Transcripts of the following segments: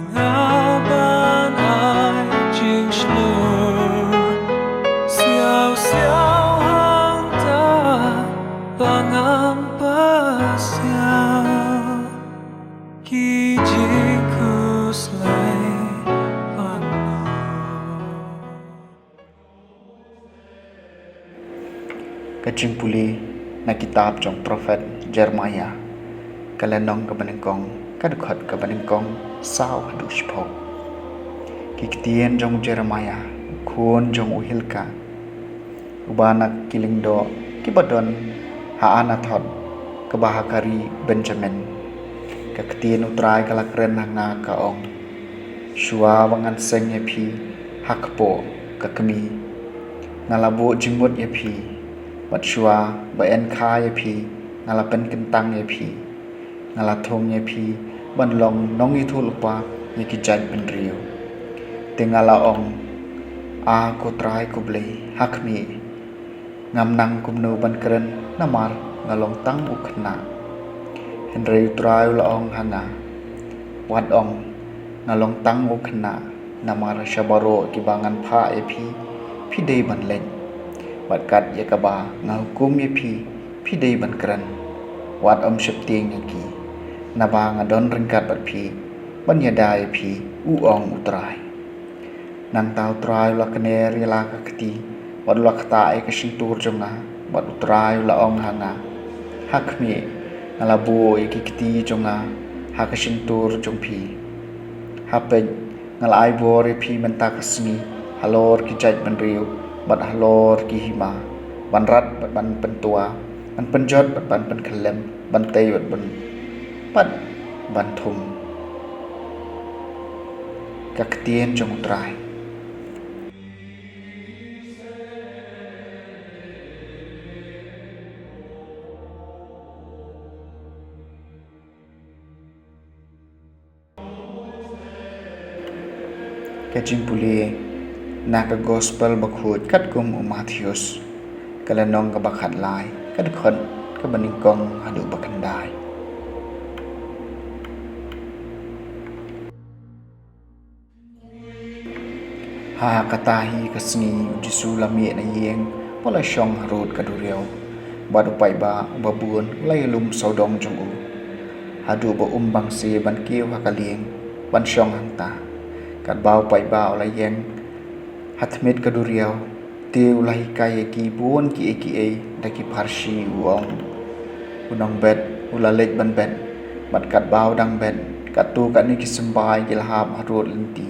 ban ai chinh slur xiao xiao hang ta bangam pa xiao ki jing kus lai panu. Kacing puli na kitab trong Prophet Jeremiah kalenong kabaningkong kadukhat kabaningkong sao hadu shpok kiktian trong Jeremiah khun trong uhilka ubanak kilingdo kibadon haanathot kabahakari Benjamin kaktian utrai kalakren hanga kaong shua wangan seng yapi hakpo kakmi ngalabo jimut yapi Matshua baen kha yapi ngalapen kentang yapi ngalathong yapi banlong nong itu lupa yakijaj benriu tingala ong a kotrai kublei hakmi ngamnang kumno bankeren namar ngalong tang ukhna henrei utrai laong hana wad ong ngalong tang ukhna namar shabaro kibangan pha yapi pidei banleng Watkat yakaba ngahukum yapi dei bankran wat syepting yaki naba ngadon ringkat batpi banyada yapi uong utrai nang tau trai la kner yala kakti wat la kta e kasintur jonga wat utrai la ong hanga hakmi ngalabu yaki kti jonga hakasintur jongpi hapej ngalai bor yapi mentakasmi halor kijaj benriu bat halor ki hima ban rat bat ban pentua ban penjot bat ban penkelem ban tei bat ban pat ban thum kaktien jong utrai kajing puli naka gospel bakhut kat kum Matthews kalanong kabakhat lai kad khon kabaningkong hadu bakandai ha katahi kasni ujisulami na yeng pola syong harut kaduriau badu pai ba babun lailum saudong jongu hadu ba umbang si ban kiu hakalieng ban syong hangta kad bau pai ba ola yeng Hatmit kaduriau tiu lahi kaya ki buon ki eki e daki parsi uong unang bed ulalek ban bed mat kat bau dang bed kat tu kat ni kisembai kilahab harut lenti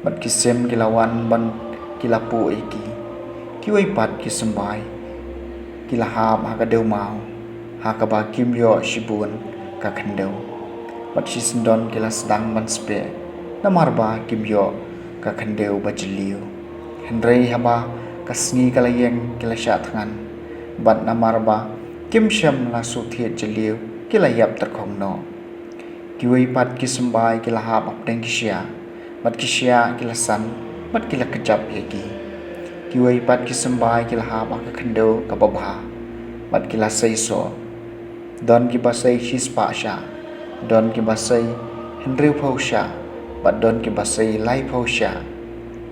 mat kisem kilawan ban kilapu eki kiwai pat kisembai kilahab hakadeu mau hakaba kimyo shibun kakandeu mat sisendon kilas dang ban spe namarba kimyo kakandeu bajliu henrei haba kasngi kalayeng kilasya thangan bat namarba kimsyam la suthiet jliu kilayap terkhongno kiwei pat kisembai kilahap apdeng kisya bat kisya kilasan bat kilak kejap yaki kiwei pat kisembai kilahap akakandeu kababha bat kilasai so don kibasai hispa sya don kibasai henrei phausya bat don ki basai lai phausya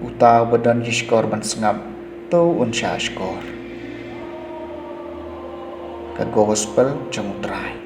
uta badan ki skor ban sngap to unsha skor ka gospel jong trai